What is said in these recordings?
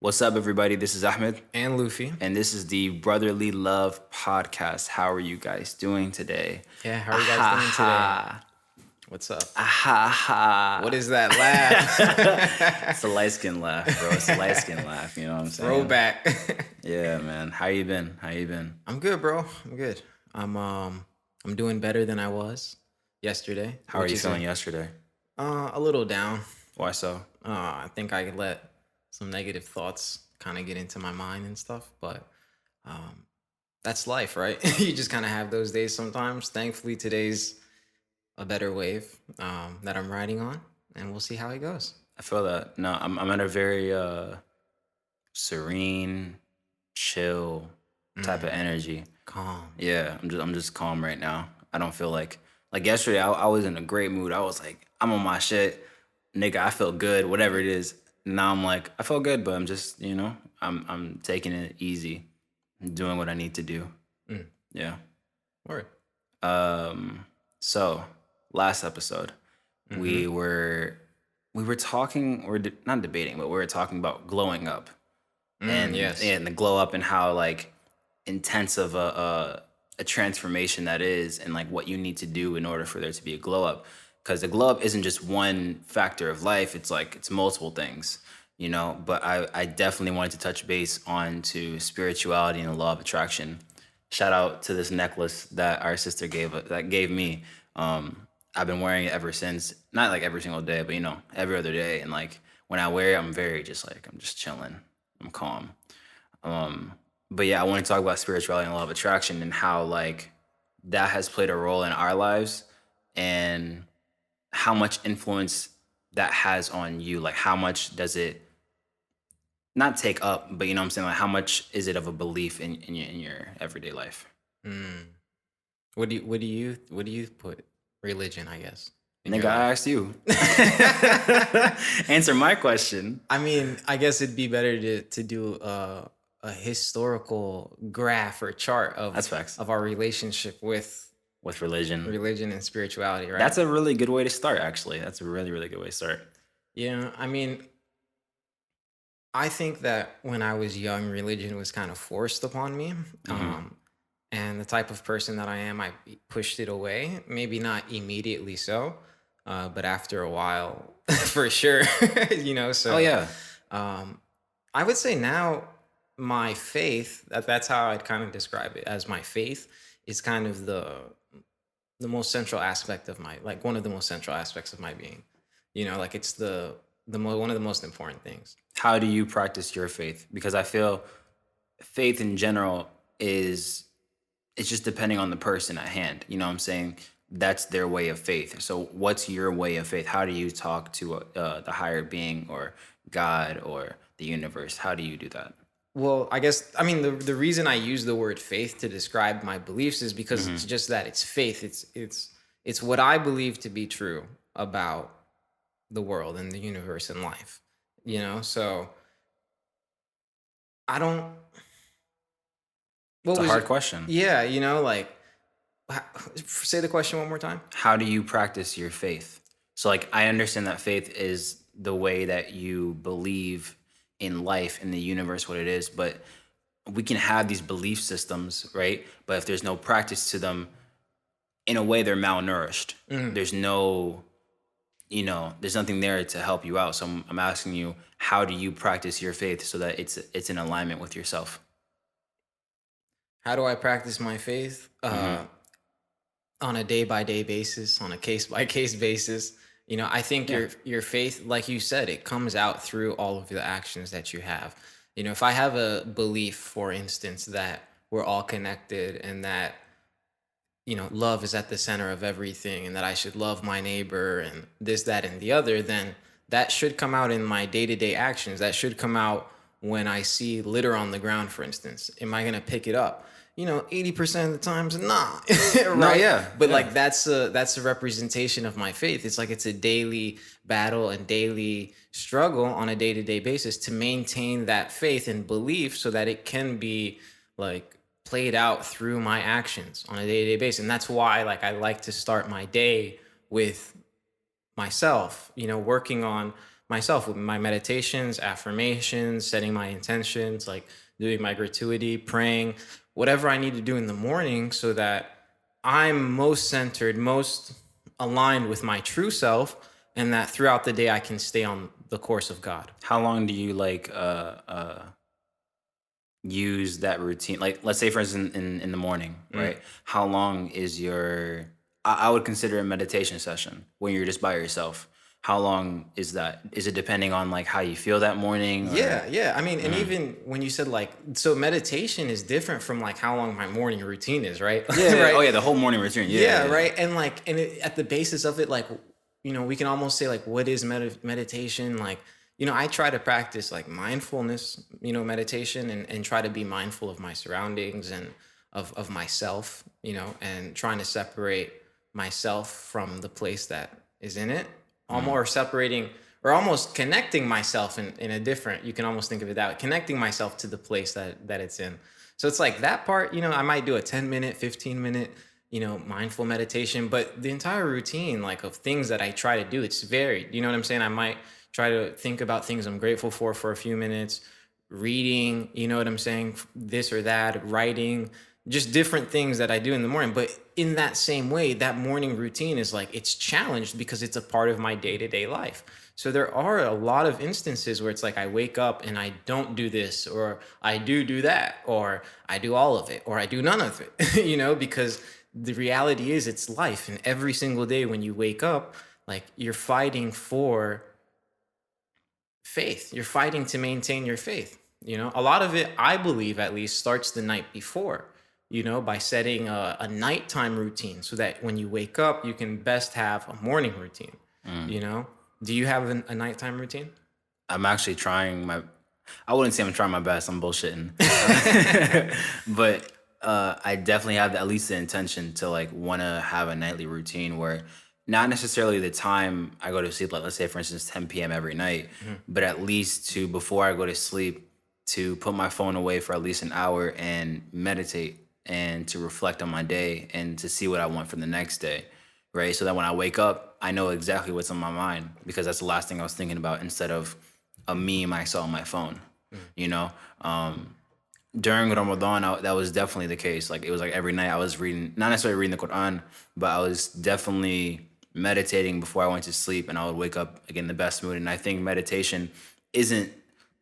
What's up, everybody? This is Ahmed, And Luffy. and this is the Brotherly Love Podcast. How are you guys doing today? Yeah, how are you guys Aha doing today? ha. What's up? Aha What ha. is that laugh? It's a light skin laugh, bro. It's a light skin laugh. You know what I'm saying? Throwback. Yeah, man. How you been? How you been? I'm good, bro. I'm good. I'm doing better than I was yesterday. How are which you is feeling yesterday? a little down. Why so? I think I let some negative thoughts kind of get into my mind and stuff, but um that's life, right? You just kind of have those days sometimes. Thankfully, today's a better wave that I'm riding on, and we'll see how it goes. I feel that. No, I'm at a very serene, chill type of energy. Calm. Yeah, I'm just calm right now. I don't feel like yesterday I was in a great mood. I was like, I'm on my shit, nigga. I feel good, whatever it is. Now I'm like, I feel good, but I'm just, I'm taking it easy, doing what I need to do. Mm. Yeah. Word. So last episode, we were talking, or not debating, but we were talking about glowing up and Yes. and the glow up and how like intense of a transformation that is, and like what you need to do in order for there to be a glow up, because the glow up isn't just one factor of life. It's like it's multiple things, but I definitely wanted to touch base on to spirituality and the law of attraction. Shout out to this necklace that our sister gave me. I've been wearing it ever since, not like every single day, but every other day. And like when I wear it, I'm very just like, I'm just chilling, I'm calm. But yeah, I want to talk about spirituality and law of attraction and how like that has played a role in our lives, and how much influence that has on you. Like how much does it not take up, but you know what I'm saying? Like how much is it of a belief in your everyday life? Mm. What do you put religion, I guess, in Nigga, your I life? asked you. Answer my question. I mean, I guess it'd be better to do a historical graph or chart That's facts. of our relationship with With religion. religion and spirituality, right? That's a really good way to start, actually. That's a really, really good way to start. Yeah, I mean, I think that when I was young, religion was kind of forced upon me. Um, and the type of person that I am, I pushed it away. Maybe not immediately so, but after a while, for sure. Oh, So yeah. um, I would say now my faith, that's how I'd kind of describe it, as my faith is kind of the most central aspect of my, like one of the most central aspects of my being. Like it's one of the most important things. How do you practice your faith? Because I feel faith in general is, it's just depending on the person at hand. You know what I'm saying? That's their way of faith. So what's your way of faith? How do you talk to the higher being or God or the universe? How do you do that? Well, I guess I mean the reason I use the word faith to describe my beliefs is because it's just that it's faith. It's what I believe to be true about the world and the universe and life. So I don't. It's What a was hard it? question. Yeah, like say the question one more time. How do you practice your faith? So like I understand that faith is the way that you believe in life, in the universe, what it is, but we can have these belief systems, right? But if there's no practice to them, in a way they're malnourished. There's no, there's nothing there to help you out. So I'm asking you, how do you practice your faith so that it's in alignment with yourself? How do I practice my faith? On a day by day basis, on a case by case basis. I think Yeah. your faith, like you said, it comes out through all of the actions that you have. If I have a belief, for instance, that we're all connected and that love is at the center of everything and that I should love my neighbor and this, that, and the other, then that should come out in my day to day actions. That should come out when I see litter on the ground, for instance. Am I going to pick it up? 80% of the times, nah, right? No, yeah. But yeah. like that's a representation of my faith. It's like it's a daily battle and daily struggle on a day to day basis to maintain that faith and belief so that it can be like played out through my actions on a day to day basis. And that's why like I like to start my day with myself, working on myself with my meditations, affirmations, setting my intentions, like doing my gratuity, praying, whatever I need to do in the morning so that I'm most centered, most aligned with my true self, and that throughout the day I can stay on the course of God. How long do you like use that routine? Like, let's say, for instance, in the morning, right? How long is your? I would consider a meditation session when you're just by yourself. How long is that? Is it depending on like how you feel that morning? Or Yeah, yeah. I mean, and even when you said like, so meditation is different from like how long my morning routine is, right? yeah, Right. oh yeah, the whole morning routine. Yeah, Yeah, yeah, right. And like, and at the basis of it, like, we can almost say like, what is meditation? Like, I try to practice like mindfulness, meditation, and try to be mindful of my surroundings and of myself, and trying to separate myself from the place that is in it, almost separating or almost connecting myself in a different, you can almost think of it that way, connecting myself to the place that it's in. So it's like that part, I might do a 10-minute, 15-minute, mindful meditation, but the entire routine, like of things that I try to do, it's varied. You know what I'm saying? I might try to think about things I'm grateful for a few minutes, reading, you know what I'm saying? This or that, writing, just different things that I do in the morning. But in that same way, that morning routine is like, it's challenged because it's a part of my day-to-day life. So there are a lot of instances where it's like I wake up and I don't do this, or I do that, or I do all of it, or I do none of it, because the reality is it's life. And every single day when you wake up, like you're fighting for faith. You're fighting to maintain your faith. A lot of it, I believe at least, starts the night before, by setting a nighttime routine so that when you wake up, you can best have a morning routine, you know? Do you have a nighttime routine? I'm actually trying my. I wouldn't say I'm trying my best. I'm bullshitting, but I definitely have at least the intention to like want to have a nightly routine where not necessarily the time I go to sleep, like let's say for instance 10 p.m. every night, but at least to before I go to sleep to put my phone away for at least an hour and meditate and to reflect on my day and to see what I want for the next day, right? So that when I wake up, I know exactly what's on my mind because that's the last thing I was thinking about instead of a meme I saw on my phone, you know? During Ramadan, that was definitely the case. Like it was like every night I was reading, not necessarily reading the Quran, but I was definitely meditating before I went to sleep, and I would wake up again in the best mood. And I think meditation isn't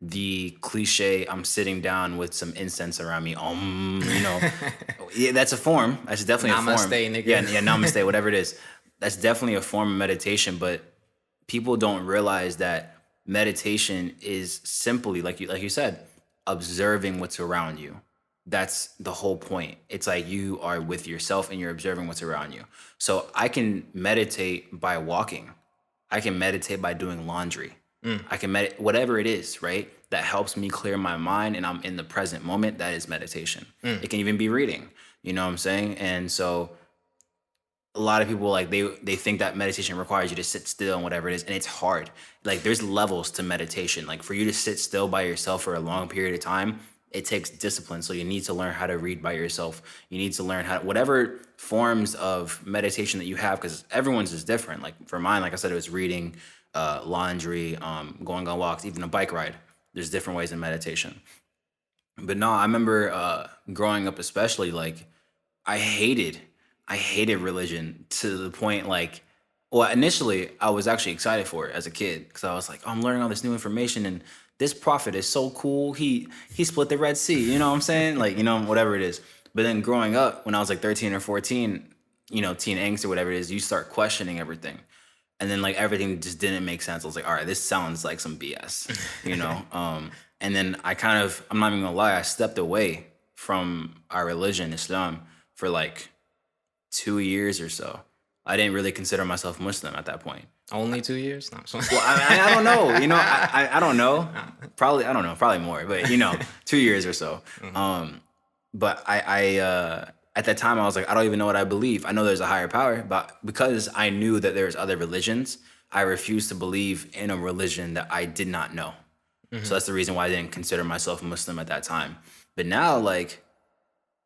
the cliche. I'm sitting down with some incense around me. Yeah, that's a form. That's definitely a form. Namaste, nigga. Yeah, namaste, whatever it is. That's definitely a form of meditation, but people don't realize that meditation is simply like you said, observing what's around you. That's the whole point. It's like you are with yourself and you're observing what's around you. So I can meditate by walking. I can meditate by doing laundry. I can meditate, whatever it is, right? That helps me clear my mind and I'm in the present moment. That is meditation. It can even be reading, you know what I'm saying? And so a lot of people like they think that meditation requires you to sit still and whatever it is, and it's hard. Like there's levels to meditation. Like for you to sit still by yourself for a long period of time, it takes discipline. So you need to learn how to read by yourself. You need to learn how whatever forms of meditation that you have, because everyone's is different. Like for mine, like I said, it was reading, laundry, going on walks, even a bike ride. There's different ways in meditation. But no, I remember growing up, especially like I hated religion to the point like, well, initially I was actually excited for it as a kid because I was like, oh, I'm learning all this new information and this prophet is so cool. He split the Red Sea. You know what I'm saying? Like, whatever it is. But then growing up, when I was like 13 or 14, teen angst or whatever it is, you start questioning everything. And then like everything just didn't make sense. I was like, all right, this sounds like some BS, And then I'm not even gonna lie, I stepped away from our religion, Islam, for like 2 years or so. I didn't really consider myself Muslim at that point. Only 2 years? No, Well, I don't know. I don't know. Probably, I don't know. Probably more, but 2 years or so. But I at that time I was like, I don't even know what I believe. I know there's a higher power, but because I knew that there's other religions, I refused to believe in a religion that I did not know. So that's the reason why I didn't consider myself Muslim at that time. But now, like,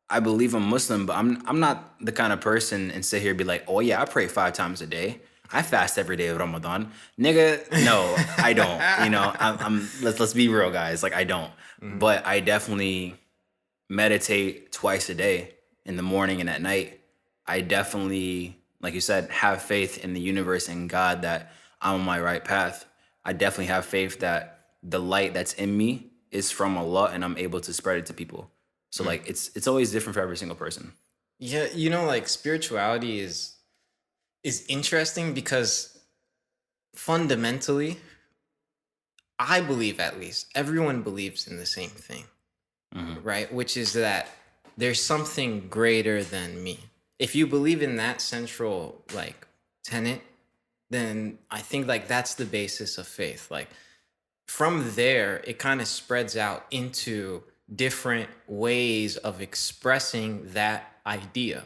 I believe I'm Muslim, but I'm not the kind of person and sit here and be like, oh yeah, I pray 5 times a day. I fast every day of Ramadan, nigga. No, I don't. You know, I'm let's be real, guys. Like I don't, Mhm. but I definitely meditate twice a day in the morning and at night. I definitely, like you said, have faith in the universe and God that I'm on my right path. I definitely have faith that the light that's in me is from Allah and I'm able to spread it to people. So Mm. like it's always different for every single person. Yeah, like spirituality is interesting because fundamentally, I believe at least everyone believes in the same thing, Hmm. right? Which is that there's something greater than me. If you believe in that central like tenet, then I think like that's the basis of faith. Like from there, it kind of spreads out into different ways of expressing that idea.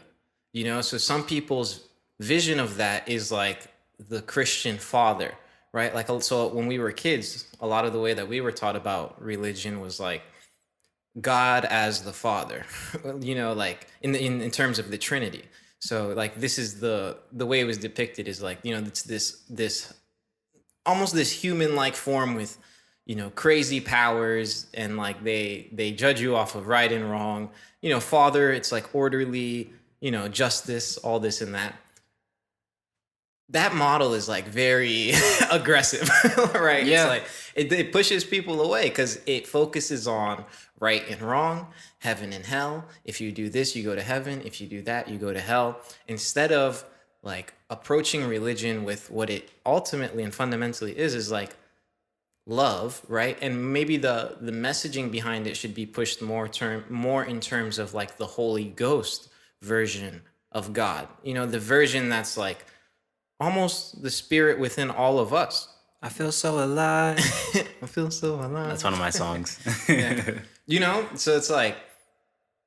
So some people's vision of that is like the Christian father, right? Like, so when we were kids, a lot of the way that we were taught about religion was like God as the father, like in terms of the Trinity. So like this is the way it was depicted is like, it's this almost this human like form with crazy powers, and like they judge you off of right and wrong. Father, it's like orderly, justice, all this and that. That model is like very aggressive, right? It's Yeah. like it pushes people away because it focuses on right and wrong, heaven and hell. If you do this, you go to heaven. If you do that, you go to hell. Instead of like approaching religion with what it ultimately and fundamentally is like love, right? And maybe the messaging behind it should be pushed more in terms of like the Holy Ghost version of God. The version that's like almost the spirit within all of us. I feel so alive. I feel so alive. That's one of my songs. Yeah. So it's like,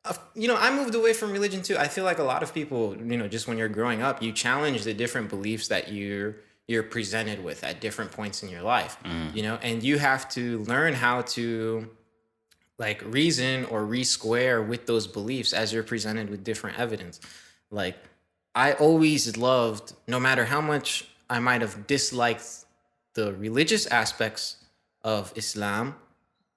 I moved away from religion too. I feel like a lot of people, just when you're growing up, you challenge the different beliefs that you're presented with at different points in your life, and you have to learn how to like reason or re-square with those beliefs as you're presented with different evidence. Like I always loved, no matter how much I might have disliked the religious aspects of Islam,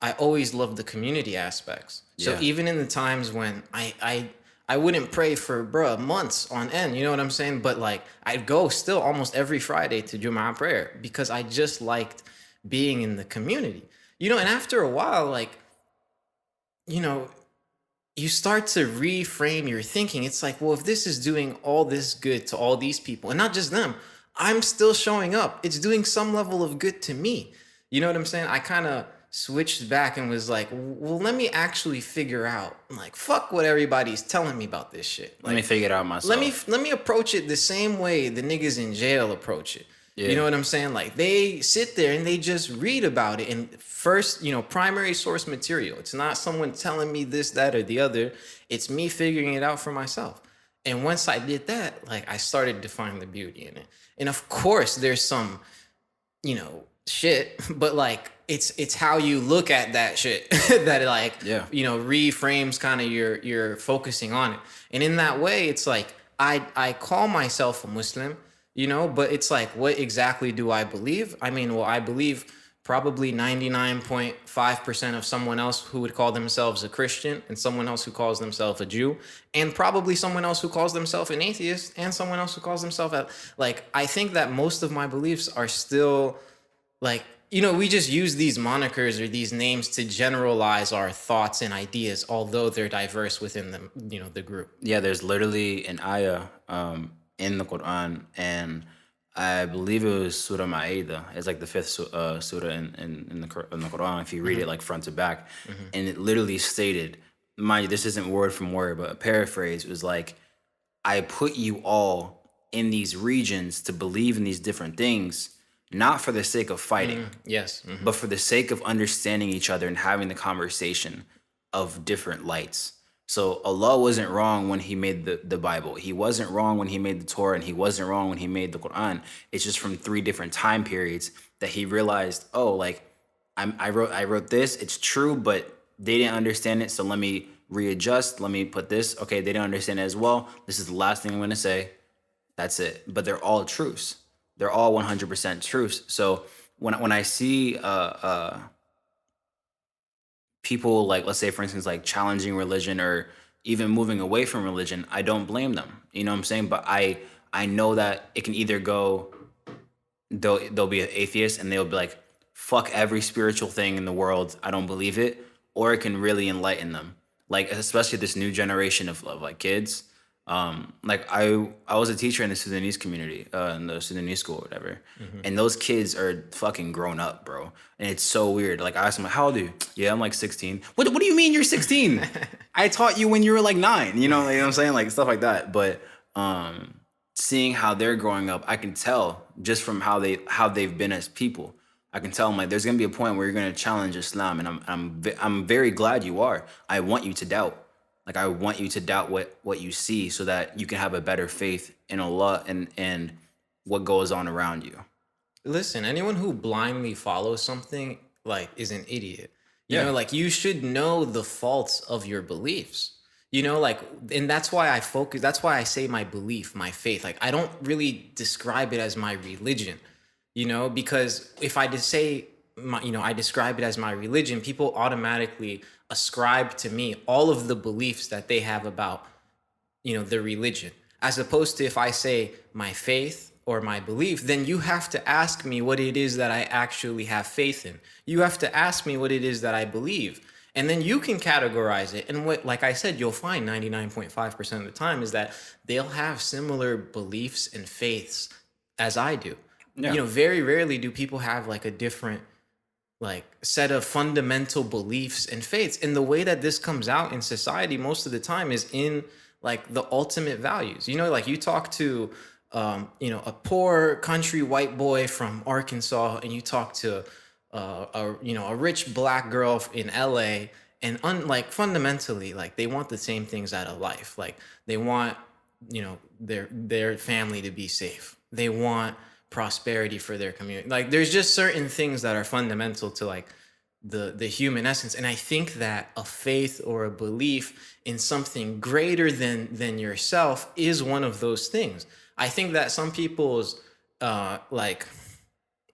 I always loved the community aspects. So Yeah. even in the times when I wouldn't pray for months on end, you know what I'm saying? But like I'd go still almost every Friday to Jumu'ah prayer because I just liked being in the community. And after a while, like, you know, you start to reframe your thinking. It's like, well, if this is doing all this good to all these people, and not just them, I'm still showing up. It's doing some level of good to me. You know what I'm saying? I kind of switched back and was like, well, let me actually figure out, like, fuck what everybody's telling me about this shit. Let me Like, figure it out myself. let me approach it the same way the niggas in jail approach it. You know Yeah. what I'm saying? Like they sit there and they just read about it and first, primary source material. It's not someone telling me this, that, or the other. It's me figuring it out for myself. And once I did that, like I started to find the beauty in it. And of course, there's some, shit, but like it's how you look at that shit that like, Yeah. reframes kind of your focusing on it. And in that way, it's like I call myself a Muslim, but it's like, what exactly do I believe? I mean, well, I believe probably 99.5% of someone else who would call themselves a Christian, and someone else who calls themselves a Jew, and probably someone else who calls themselves an atheist, and someone else who calls themselves like, I think that most of my beliefs are still like, we just use these monikers or these names to generalize our thoughts and ideas, although they're diverse within the group. Yeah, there's literally an ayah in the Quran, and I believe it was Surah Ma'idah. It's like the fifth surah in the Quran, if you read it like front to back. And it literally stated, mind you, this isn't word from word, but a paraphrase was like, I put you all in these regions to believe in these different things, not for the sake of fighting, Yes. but for the sake of understanding each other and having the conversation of different lights. So Allah wasn't wrong when he made the Bible. He wasn't wrong when he made the Torah, and he wasn't wrong when he made the Quran. It's just from three different time periods that he realized, oh, like I wrote this, it's true, but they didn't understand it. So let me readjust. Let me put this. Okay, they didn't understand it as well. This is the last thing I'm gonna say. That's it. But they're all truths. They're all 100% truths. So when I see people, like, let's say for instance, like challenging religion or even moving away from religion, I don't blame them. You know what I'm saying? But I know that it can either go, they'll be an atheist and they'll be like, fuck every spiritual thing in the world, I don't believe it. Or it can really enlighten them, like especially this new generation of like kids. Like I was a teacher in the Sudanese community, in the Sudanese school or whatever, and those kids are fucking grown up, bro. And it's so weird. Like I asked them, like, how old are you? Yeah, I'm like 16. What do you mean you're 16? I taught you when you were like 9. You know what I'm saying? Like stuff like that. But seeing how they're growing up, I can tell just from how they've been as people. I can tell them, like, there's gonna be a point where you're gonna challenge Islam, and I'm very glad you are. I want you to doubt. Like I want you to doubt what you see, so that you can have a better faith in Allah and what goes on around you. Listen, anyone who blindly follows something like is an idiot. You Yeah. know, like you should know the faults of your beliefs. You know, like, and that's why I focus, that's why I say my belief, my faith. Like, I don't really describe it as my religion, you know, because if I just say, I describe it as my religion, people automatically ascribe to me all of the beliefs that they have about, the religion. As opposed to if I say my faith or my belief, then you have to ask me what it is that I actually have faith in. You have to ask me what it is that I believe. And then you can categorize it. And what, like I said, you'll find 99.5% of the time is that they'll have similar beliefs and faiths as I do. Yeah. Very rarely do people have like a different like set of fundamental beliefs and faiths. And the way that this comes out in society most of the time is in like the ultimate values. Like you talk to a poor country white boy from Arkansas, and you talk to a rich black girl in LA, and like fundamentally, like they want the same things out of life. Like they want their family to be safe. They want prosperity for their community. Like there's just certain things that are fundamental to like the human essence. And I think that a faith or a belief in something greater than yourself is one of those things. I think that some people's like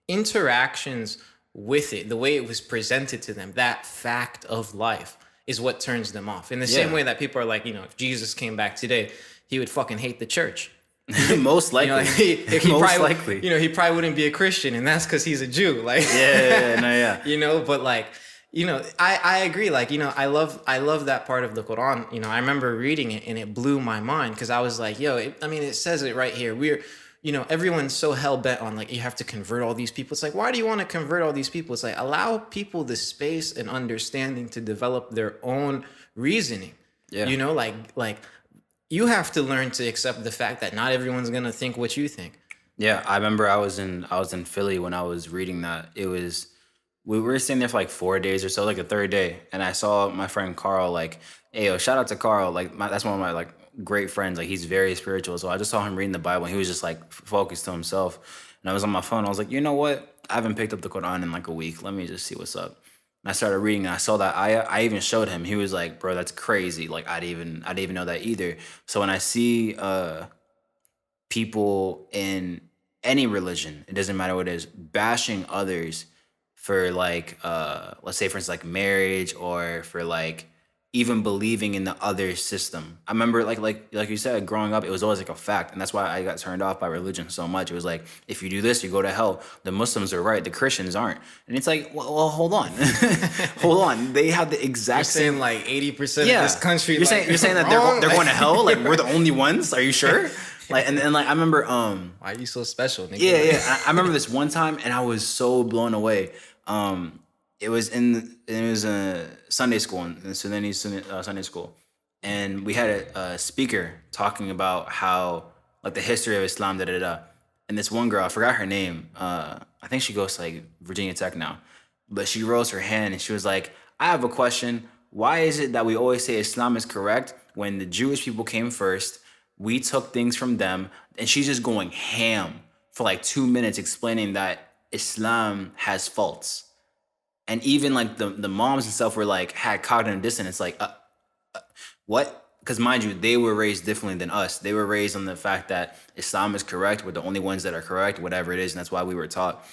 interactions with it, the way it was presented to them, that fact of life is what turns them off. In the same way that people are like, if Jesus came back today, he would fucking hate the church. Most likely. Like he Most probably, likely. he probably wouldn't be a Christian, and that's because he's a Jew. Like, Yeah. but like, I agree. Like, I love that part of the Quran. I remember reading it and it blew my mind because I was like, yo, it says it right here. We're, everyone's so hell bent on like, you have to convert all these people. It's like, why do you want to convert all these people? It's like, allow people the space and understanding to develop their own reasoning. Yeah. Like you have to learn to accept the fact that not everyone's going to think what you think. Yeah, I remember I was in Philly when I was reading that. We were staying there for like 4 days or so, like the third day, and I saw my friend Carl. Like, hey, yo, shout out to Carl. Like, that's one of my like great friends. Like, he's very spiritual. So I just saw him reading the Bible, and he was just like focused to himself. And I was on my phone. I was like, you know what? I haven't picked up the Quran in like a week. Let me just see what's up. And I started reading, and I saw that ayah. I even showed him. He was like, bro, that's crazy. Like, I didn't even know that either. So when I see people in any religion, it doesn't matter what it is, bashing others for like let's say for instance like marriage, or for like even believing in the other system. I remember like you said, growing up, it was always like a fact, and that's why I got turned off by religion so much. It was like, if you do this, you go to hell. The Muslims are right, the Christians aren't. And it's like, well hold on. Hold on. They have the exact You're same. saying like 80% of this country. You're saying that they're going to hell? Like, we're the only ones? Are you sure? Like, and like I remember why are you so special, nigga? yeah. I remember this one time, and I was so blown away. It was a Sunday school, in Sudanese Sunday school, and we had a speaker talking about how like the history of Islam, da da da. And this one girl, I forgot her name. I think she goes to like Virginia Tech now, but she rose her hand and she was like, "I have a question. Why is it that we always say Islam is correct when the Jewish people came first? We took things from them," and she's just going ham for like 2 minutes explaining that Islam has faults. And even like the moms and stuff were like, had cognitive dissonance, like, what? because mind you, they were raised differently than us. They were raised on the fact that Islam is correct. We're the only ones that are correct, whatever it is, and that's why we were taught.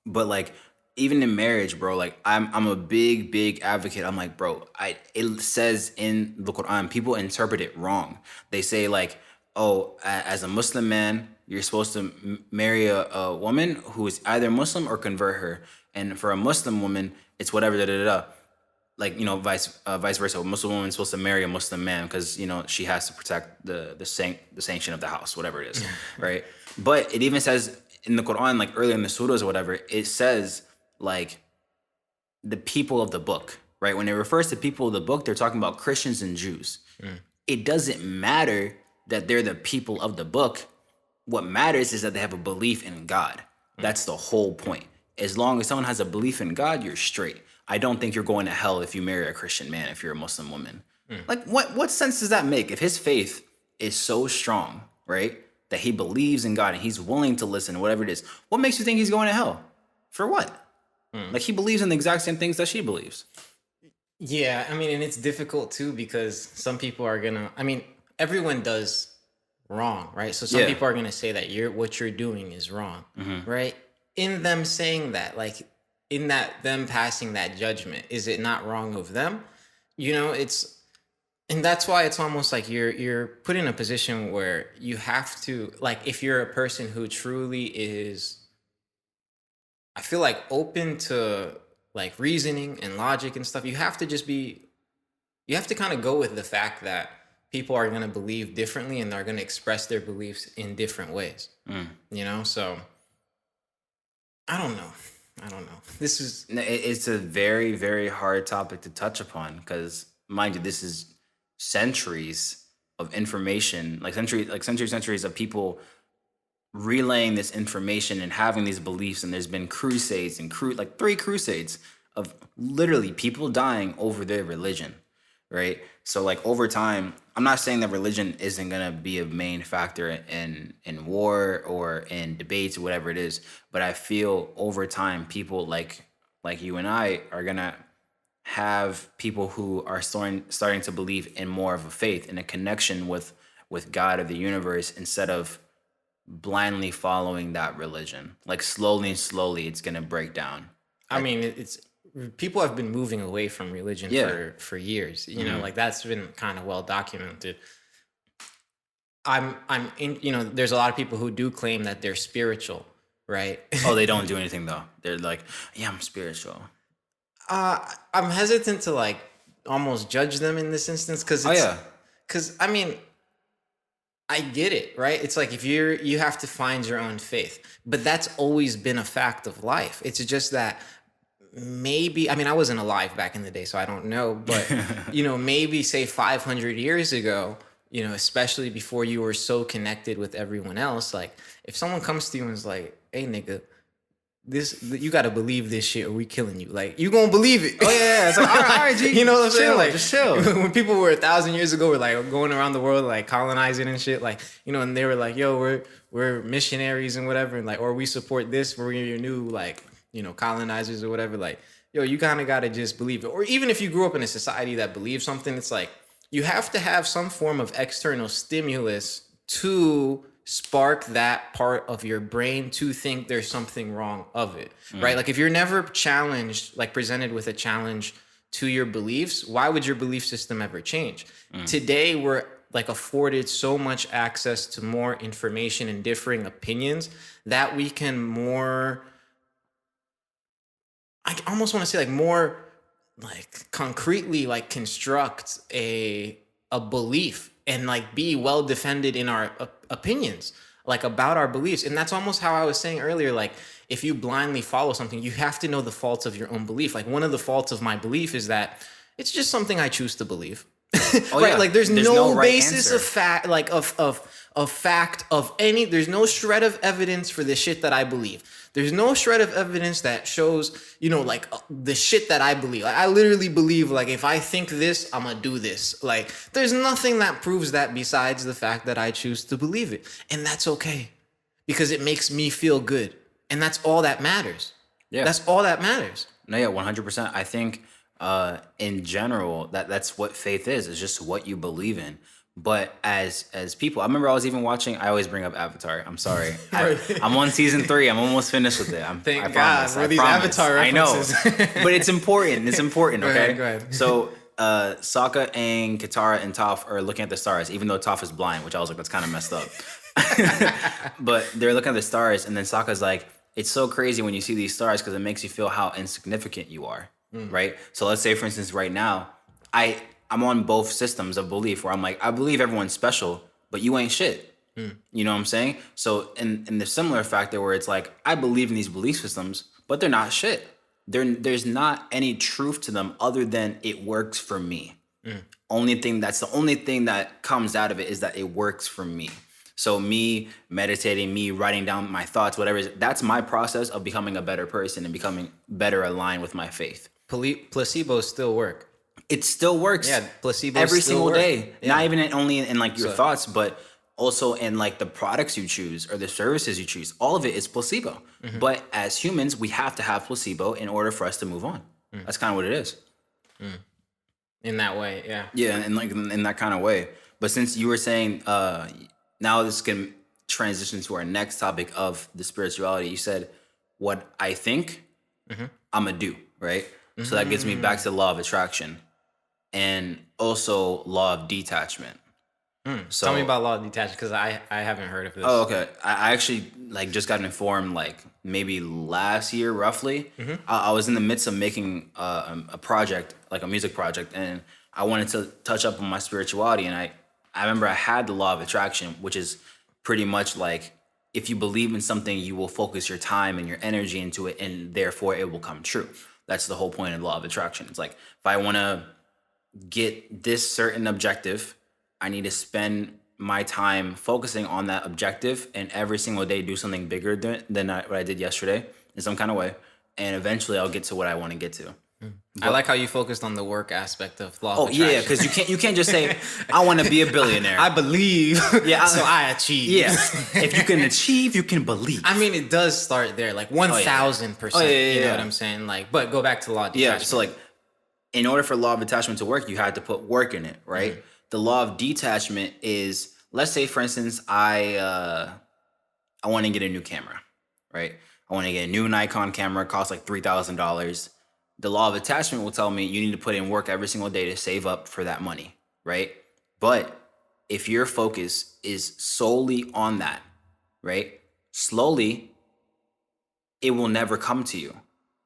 But like even in marriage, bro, like I'm a big advocate. I'm like, bro, it says in the Quran, people interpret it wrong. They say like, oh, as a Muslim man, you're supposed to marry a woman who is either Muslim or convert her. And for a Muslim woman, it's whatever da da da. Like, you know, vice versa. A Muslim woman is supposed to marry a Muslim man because, you know, she has to protect the sanction of the house, whatever it is, right? But it even says in the Quran, like earlier in the surahs or whatever, it says like the people of the book, right? When it refers to people of the book, they're talking about Christians and Jews. It doesn't matter that they're the people of the book. What matters is that they have a belief in God. That's the whole point. As long as someone has a belief in God, you're straight. I don't think you're going to hell if you marry a Christian man, if you're a Muslim woman. Like, what sense does that make? If his faith is so strong, right, that he believes in God and he's willing to listen, whatever it is, what makes you think he's going to hell? For what? Like, he believes in the exact same things that she believes. Yeah, I mean, and it's difficult too because some people are gonna. I mean, everyone does wrong, right? So some Yeah. people are gonna say that what you're doing is wrong, right? In them saying that, like in that them passing that judgment, is it not wrong of them? You know, and that's why it's almost like you're put in a position where you have to, like, if you're a person who truly is, I feel like, open to like reasoning and logic and stuff, you have to just be, you have to kind of go with the fact that people are going to believe differently and they're going to express their beliefs in different ways. You know, so I don't know. This is It's a very hard topic to touch upon because, mind you, this is centuries of information, like centuries of people relaying this information and having these beliefs. And there's been crusades and like 3 crusades of literally people dying over their religion, right? So like over time, I'm not saying that religion isn't gonna be a main factor in war or in debates or whatever it is, but I feel over time people like you and I are gonna have people who are starting to believe in more of a faith and a connection with God or the universe instead of blindly following that religion. Like slowly it's gonna break down. I mean, it's people have been moving away from religion Yeah. for years. You know, like that's been kind of well documented. I'm in. You know, there's a lot of people who do claim that they're spiritual, right? Oh, they don't do anything though. They're like, yeah, I'm spiritual. I'm hesitant to like almost judge them in this instance because Oh yeah. because I mean, I get it, right? It's like if you have to find your own faith, but that's always been a fact of life. It's just that maybe, I mean, I wasn't alive back in the day, so I don't know, but you know, maybe say 500 years ago, you know, especially before you were so connected with everyone else, like if someone comes to you and is like, "Hey, nigga, you got to believe this shit or we killing you," like you gonna believe it. Oh yeah. It's like, all right, G, You know what I'm saying? chill, Like, just chill. when people were 1,000 years ago, were like going around the world, like colonizing and shit, like, you know, and they were like, "Yo, we're missionaries and whatever," and like, or we support this, we're your new, like, you know, colonizers or whatever. Like, yo, you kind of got to just believe it. Or even if you grew up in a society that believes something, it's like you have to have some form of external stimulus to spark that part of your brain to think there's something wrong of it, right? Like if you're never challenged, like presented with a challenge to your beliefs, why would your belief system ever change? Today, we're like afforded so much access to more information and differing opinions that we can more, I almost want to say like more like concretely like construct a belief and like be well defended in our opinions like about our beliefs. And that's almost how I was saying earlier, like if you blindly follow something, you have to know the faults of your own belief. Like one of the faults of my belief is that it's just something I choose to believe. Oh, Right? yeah. Like there's no no right basis answer. of fact, like of fact of any, there's no shred of evidence for the shit that I believe. There's no shred of evidence that shows, you know, like the shit that I believe. Like I literally believe, like if I think this, I'm gonna do this. Like there's nothing that proves that besides the fact that I choose to believe it. And that's okay because it makes me feel good. And that's all that matters. Yeah. That's all that matters. No, yeah, 100%. I think In general, that's what faith is. It's just what you believe in. But as people, I remember I was even watching. I always bring up Avatar. I'm sorry. I'm on season 3. I'm almost finished with it. I Thank promise. God for I these promise. Avatar I know, references. but it's important. It's important. Go Okay. ahead, go ahead. So Sokka and Katara and Toph are looking at the stars, even though Toph is blind, which I was like, that's kind of messed up. But they're looking at the stars, and then Sokka's like, it's so crazy when you see these stars because it makes you feel how insignificant you are, right? So let's say, for instance, right now, I'm on both systems of belief where I'm like, I believe everyone's special, but you ain't shit. You know what I'm saying? So in the similar factor where it's like, I believe in these belief systems, but they're not shit. There's not any truth to them other than it works for me. That's the only thing that comes out of it is that it works for me. So me meditating, me writing down my thoughts, whatever, that's my process of becoming a better person and becoming better aligned with my faith. Placebos still work. It still works. Yeah, placebos every still single work. day. Yeah. Not even only in like your So- thoughts, but also in like the products you choose or the services you choose. All of it is placebo. But as humans, we have to have placebo in order for us to move on. That's kind of what it is. In that way, yeah. Yeah, and like in that kind of way. But since you were saying, now this can transition to our next topic of the spirituality. You said, "What I think, I'm gonna do." Right. So that gets me back to the law of attraction, and also law of detachment. So Tell me about law of detachment because I haven't heard of this. Oh, okay. I actually like just got informed like maybe last year, roughly. I was in the midst of making a project, like a music project, and I wanted to touch up on my spirituality. And I remember I had the law of attraction, which is pretty much like if you believe in something, you will focus your time and your energy into it, and therefore it will come true. That's the whole point of the law of attraction. It's like if I want to get this certain objective, I need to spend my time focusing on that objective and every single day do something bigger than what I did yesterday in some kind of way. And eventually I'll get to what I want to get to. I like how you focused on the work aspect of law Oh of attraction. yeah, because you can't just say, I want to be a billionaire. I believe, Yeah, so I achieve. yeah. If you can achieve, you can believe. I mean, it does start there, like 1,000%. Oh, yeah, You know yeah. what I'm saying? Like, but go back to law of detachment. Yeah, so like in order for law of attachment to work, you had to put work in it, right? The law of detachment is, let's say for instance, I want to get a new camera, right? I want to get a new Nikon camera, it costs like $3,000. The law of attachment will tell me you need to put in work every single day to save up for that money, right? But if your focus is solely on that, right? Slowly, it will never come to you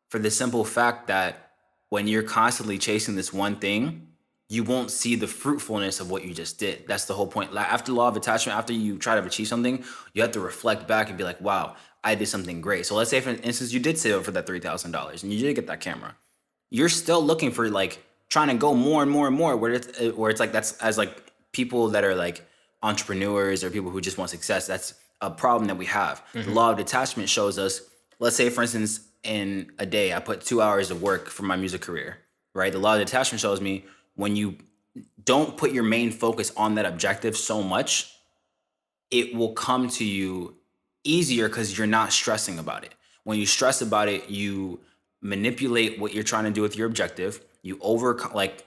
for the simple fact that when you're constantly chasing this one thing, you won't see the fruitfulness of what you just did. That's the whole point. Like after law of attachment, after you try to achieve something, you have to reflect back and be like, wow, I did something great. So let's say, for instance, you did save up for that $3,000 and you did get that camera. You're still looking for like trying to go more and more and more where it's like that's as like people that are like entrepreneurs or people who just want success. That's a problem that we have. The law of detachment shows us, let's say, for instance, in a day, I put 2 hours of work for my music career, right? The law of detachment shows me when you don't put your main focus on that objective so much, it will come to you easier because you're not stressing about it. When you stress about it, you manipulate what you're trying to do with your objective. You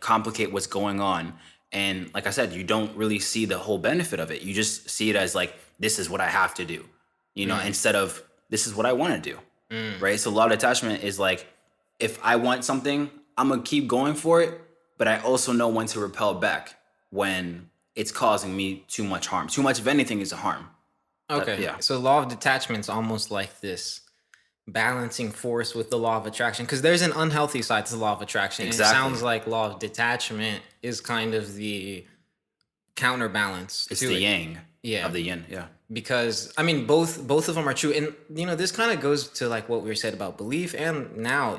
complicate what's going on. And like I said, you don't really see the whole benefit of it. You just see it as like, this is what I have to do, instead of this is what I want to do. Right. So law of attachment is like, if I want something, I'm going to keep going for it. But I also know when to repel back when it's causing me too much harm. Too much of anything is a harm. Okay. Yeah. So law of detachment is almost like this balancing force with the law of attraction because there's an unhealthy side to the law of attraction. Exactly. And it sounds like law of detachment is kind of the counterbalance. It's to the it. yang Yeah. of the yin. Yeah. Because I mean both of them are true. And this kind of goes to like what we said about belief and now,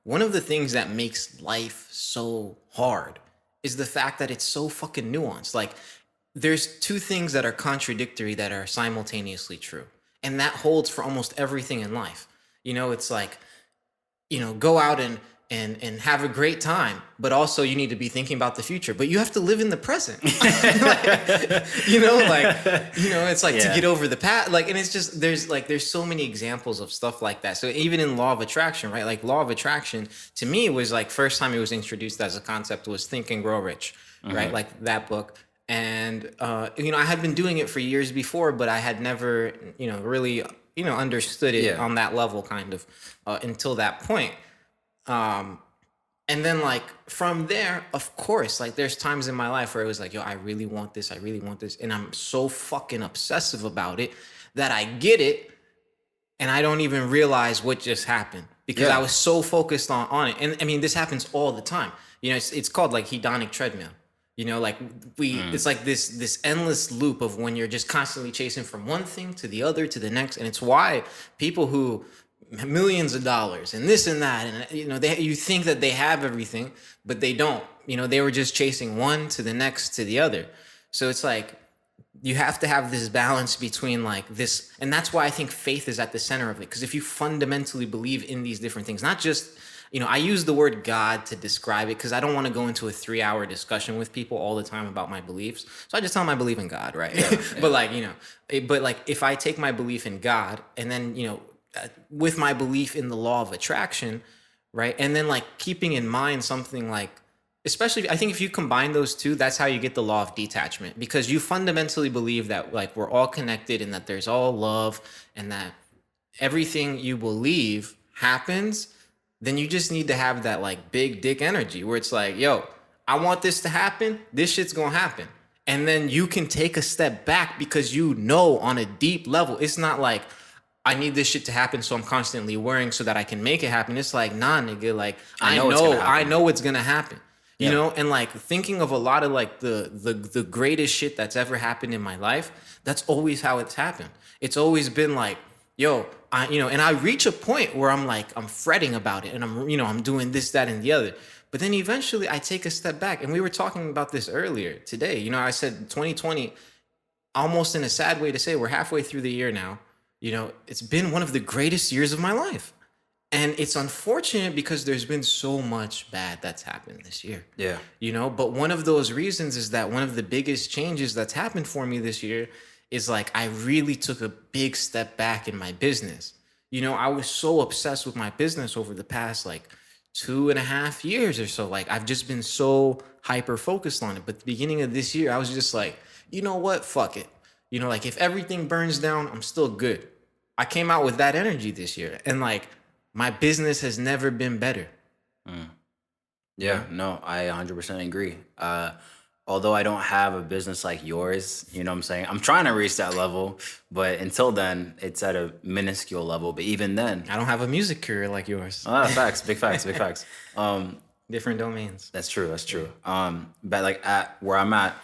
one of the things that makes life so hard is the fact that it's so fucking nuanced. Like there's two things that are contradictory that are simultaneously true. And that holds for almost everything in life. It's like, go out and and have a great time, but also you need to be thinking about the future, but you have to live in the present. Like, it's like to Yeah. get over the past, like, and it's just there's so many examples of stuff like that. So even in law of attraction, right? Like law of attraction to me was like first time it was introduced as a concept was Think and Grow Rich, right? Like that book. And I had been doing it for years before, but I had never really understood it Yeah. on that level kind of until that point. And then like from there, of course, like there's times in my life where it was like, yo, I really want this, I really want this, and I'm so fucking obsessive about it that I get it and I don't even realize what just happened because I Yeah. was so focused on it. And I mean, this happens all the time. It's called like hedonic treadmill. Like it's like this endless loop of when you're just constantly chasing from one thing to the other to the next, and it's why people who millions of dollars and this and that, and you think that they have everything, but they don't. They were just chasing one to the next to the other. So it's like you have to have this balance between like this, and that's why I think faith is at the center of it, because if you fundamentally believe in these different things, not just I use the word God to describe it because I don't want to go into a 3-hour discussion with people all the time about my beliefs. So I just tell them I believe in God, right? But like, but like if I take my belief in God and then, with my belief in the law of attraction, right? And then like keeping in mind something like, especially I think if you combine those two, that's how you get the law of detachment, because you fundamentally believe that like we're all connected and that there's all love and that everything you believe happens. Then you just need to have that like big dick energy where it's like, yo, I want this to happen. This shit's gonna happen. And then you can take a step back because on a deep level, it's not like I need this shit to happen, so I'm constantly worrying so that I can make it happen. It's like, nah, nigga, like I know it's gonna I happen. know it's gonna happen. Yeah. And like thinking of a lot of like the greatest shit that's ever happened in my life, that's always how it's happened. It's always been like, yo, and I reach a point where I'm like, I'm fretting about it and I'm doing this, that, and the other. But then eventually I take a step back. And we were talking about this earlier today. I said 2020, almost in a sad way to say, we're halfway through the year now. It's been one of the greatest years of my life. And it's unfortunate because there's been so much bad that's happened this year. Yeah. But one of those reasons is that one of the biggest changes that's happened for me this year is like I really took a big step back in my business. I was so obsessed with my business over the past like 2.5 years or so. Like I've just been so hyper focused on it. But the beginning of this year, I was just like, you know what? Fuck it. Like if everything burns down, I'm still good. I came out with that energy this year. And like my business has never been better. Yeah, no, I 100% agree. Although I don't have a business like yours, you know what I'm saying? I'm trying to reach that level, but until then, it's at a minuscule level. But even then, I don't have a music career like yours. facts, big facts, big facts. Different domains. That's true, that's true. But like at where I'm at,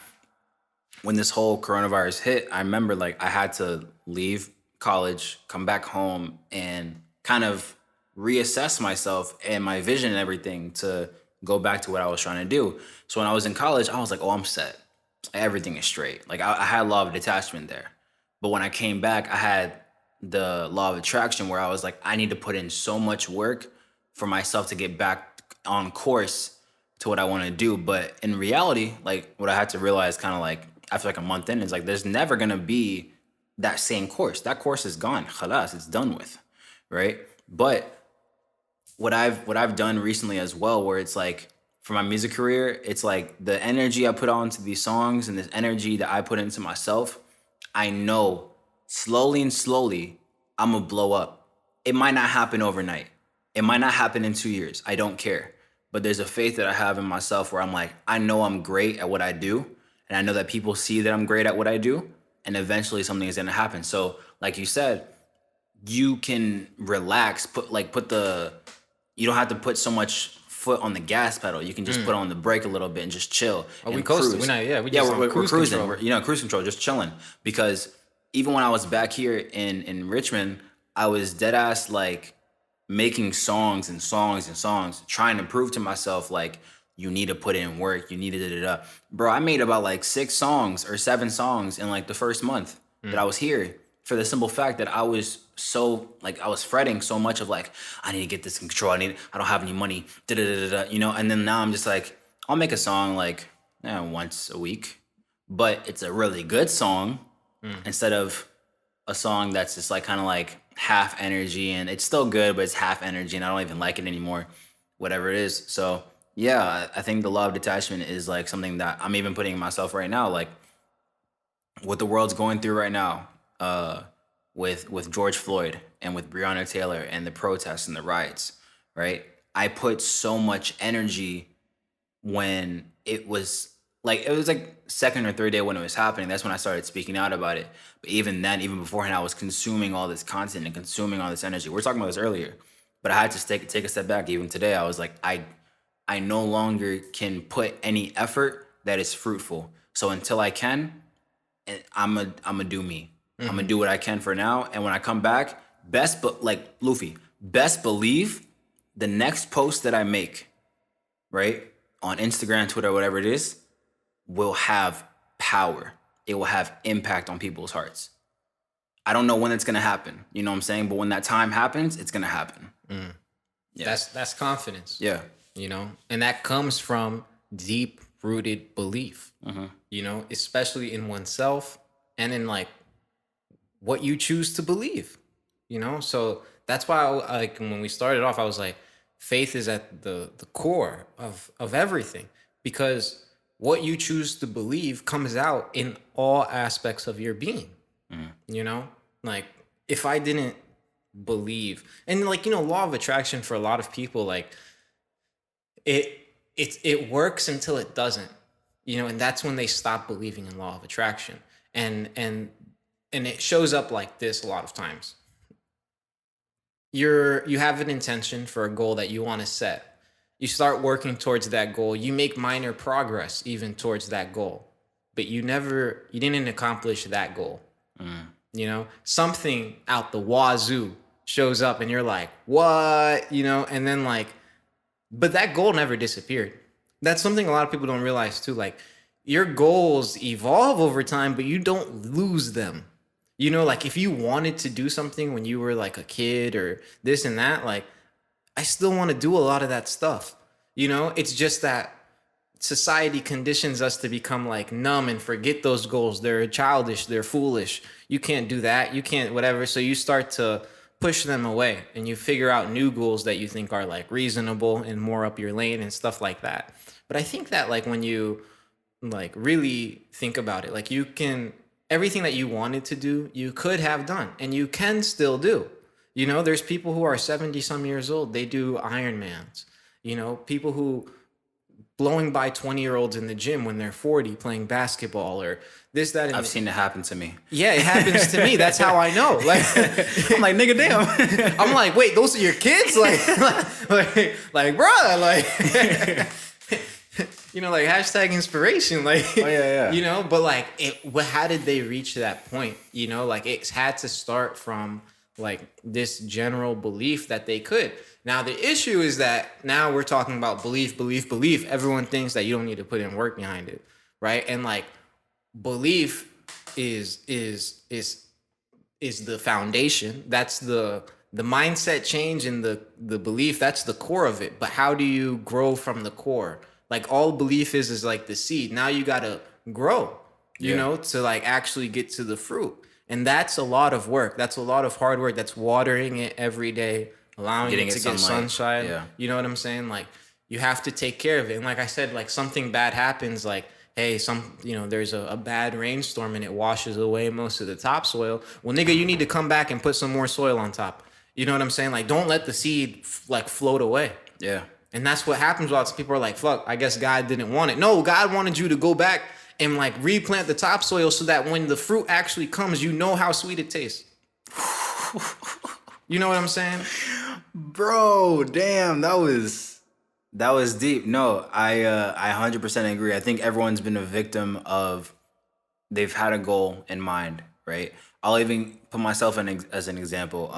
when this whole coronavirus hit, I remember like I had to leave college, come back home, and kind of reassess myself and my vision and everything to go back to what I was trying to do. So when I was in college, I was like, oh, I'm set. Everything is straight. Like I had law of detachment there. But when I came back, I had the law of attraction where I was like, I need to put in so much work for myself to get back on course to what I want to do. But in reality, like what I had to realize kind of like after like a month in is like there's never gonna be that same course. That course is gone. Khalas, it's done with. Right? But what I've done recently as well, where it's like for my music career, it's like the energy I put onto these songs and this energy that I put into myself, I know slowly and slowly I'm gonna blow up. It might not happen overnight. It might not happen in 2 years. I don't care. But there's a faith that I have in myself where I'm like, I know I'm great at what I do. And I know that people see that I'm great at what I do. And eventually something is gonna happen. So like you said, you can relax, you don't have to put so much foot on the gas pedal. You can just put on the brake a little bit and just chill. Oh, and we coasting. cruise. We're not, yeah, we just on we're cruise cruising. control. We're cruise control, just chilling. Because even when I was back here in Richmond, I was dead ass like making songs and songs and songs, trying to prove to myself like you need to put in work. You need to da da da. Bro, I made about like 6 songs or 7 songs in like the first month that I was here for the simple fact that I was so like I was fretting so much of like I need to get this in control. I don't have any money. Da da da da. You know. And then now I'm just like I'll make a song like once a week, but it's a really good song instead of a song that's just like kind of like half energy and it's still good, but it's half energy and I don't even like it anymore. Whatever it is. So yeah, I think the law of detachment is like something that I'm even putting in myself right now. Like what the world's going through right now, with George Floyd and with Breonna Taylor and the protests and the riots, right? I put so much energy when it was like second or third day when it was happening. That's when I started speaking out about it. But even then, even beforehand, I was consuming all this content and consuming all this energy. We are talking about this earlier, but I had to take a step back. Even today, I was like, I no longer can put any effort that is fruitful. So until I can, and I'm a do me. I'm gonna do what I can for now, and when I come back, but like Luffy, best believe the next post that I make, right, on Instagram, Twitter, whatever it is, will have power. It will have impact on people's hearts. I don't know when it's gonna happen. You know what I'm saying? But when that time happens, it's gonna happen. Yeah. That's confidence. Yeah. You know, and that comes from deep rooted belief. You know, especially in oneself and in like what you choose to believe. You know, so that's why like when we started off, I was like, faith is at the core of everything, because what you choose to believe comes out in all aspects of your being. You know, like if I didn't believe, and like, you know, law of attraction for a lot of people, like it works until it doesn't, you know, and that's when they stop believing in law of attraction. And it shows up like this a lot of times. You have an intention for a goal that you want to set. You start working towards that goal. You make minor progress even towards that goal, but you didn't accomplish that goal. You know, something out the wazoo shows up and you're like, what? You know, and then like, but that goal never disappeared. That's something a lot of people don't realize too. Like your goals evolve over time, but you don't lose them. You know, like if you wanted to do something when you were like a kid or this and that, like I still want to do a lot of that stuff. You know, it's just that society conditions us to become like numb and forget those goals. They're childish, they're foolish. You can't do that. You can't whatever. So you start to push them away and you figure out new goals that you think are like reasonable and more up your lane and stuff like that. But I think that like when you like really think about it, like you can, everything that you wanted to do, you could have done and you can still do. You know, there's people who are 70 some years old, they do Ironmans. You know, people who blowing by 20-year-olds in the gym when they're 40 playing basketball or this, that, and I've seen it happen to me. yeah, it happens to me. That's how I know. Like, I'm like, nigga, damn. I'm like, wait, those are your kids? Like, bruh, like, you know, like hashtag inspiration. Like, Oh, yeah. you know, but like, how did they reach that point? You know, like it had to start from like this general belief that they could. Now, the issue is that now we're talking about belief. Everyone thinks that you don't need to put in work behind it, right? And like belief is the foundation. That's the mindset change and the belief. That's the core of it. But how do you grow from the core? Like all belief is like the seed. Now you gotta grow, you know, to like actually get to the fruit. And that's a lot of work. That's a lot of hard work. That's watering it every day, allowing it to get sunshine. Yeah. You know what I'm saying? Like you have to take care of it. And like I said, like something bad happens, like, hey, there's a bad rainstorm and it washes away most of the topsoil. Well, nigga, you need to come back and put some more soil on top. You know what I'm saying? Like, don't let the seed like float away. Yeah. And that's what happens. Lots of people are like, fuck, I guess God didn't want it. No, God wanted you to go back and like replant the topsoil so that when the fruit actually comes, you know how sweet it tastes. You know what I'm saying? Bro, damn, that was deep. No, I 100% agree. I think everyone's been a victim of they've had a goal in mind, right? I'll even put myself in as an example.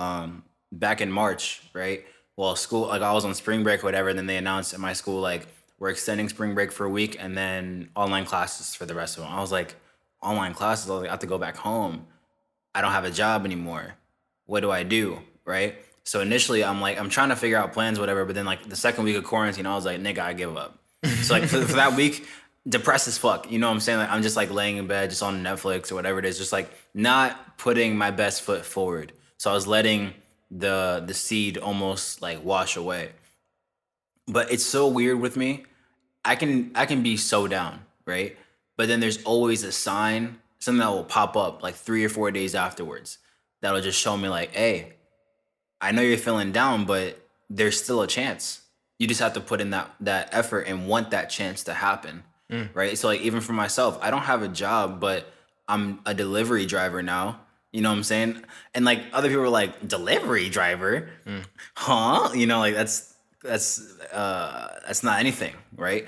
Back in March, right? Well, school, like I was on spring break or whatever, and then they announced at my school like we're extending spring break for a week and then online classes for the rest of them. I was like, online classes? I have to go back home. I don't have a job anymore. What do I do? Right. So initially, I'm trying to figure out plans, whatever. But then, like, the second week of quarantine, I was like, nigga, I give up. So, like, for that week, depressed as fuck. You know what I'm saying? Like, I'm just like laying in bed, just on Netflix or whatever it is, just like not putting my best foot forward. So I was letting the seed almost like wash away. But it's so weird with me. I can be so down, right? But then there's always a sign, something that will pop up like 3 or 4 days afterwards that'll just show me like, hey, I know you're feeling down, but there's still a chance. You just have to put in that effort and want that chance to happen, right? So like even for myself, I don't have a job, but I'm a delivery driver now. You know what I'm saying? And like other people are like, delivery driver, huh? You know, like that's not anything, right?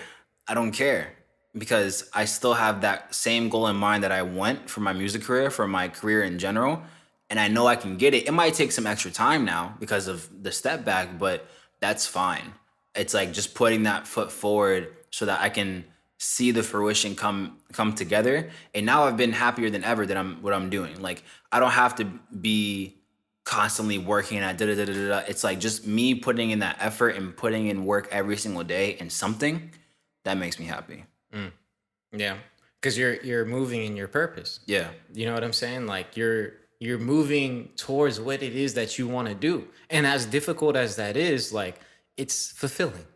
I don't care because I still have that same goal in mind that I want for my music career, for my career in general, and I know I can get it. It might take some extra time now because of the step back, but that's fine. It's like just putting that foot forward so that I can see the fruition come together. And now I've been happier than ever that I'm what I'm doing. Like I don't have to be constantly working at da da da da da. It's like just me putting in that effort and putting in work every single day in something that makes me happy. Yeah, because you're moving in your purpose. Yeah, You know what I'm saying? Like you're moving towards what it is that you want to do. And as difficult as that is, like it's fulfilling.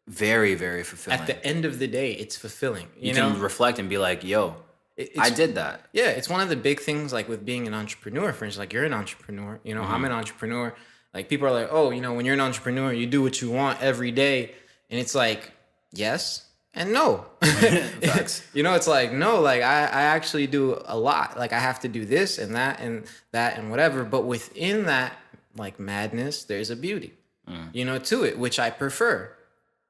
very very At fulfilling. the end of the day, it's fulfilling. You You know? can reflect and be like, "Yo, I It's did that." yeah, it's one of the big things like with being an entrepreneur, for instance, like you're an entrepreneur, I'm an entrepreneur. Like people are like, "Oh, when you're an entrepreneur, you do what you want every day." And it's like, yes and no. Facts. It's like, no, like I actually do a lot. Like I have to do this and that and whatever. But within that, like madness, there's a beauty, to it, which I prefer,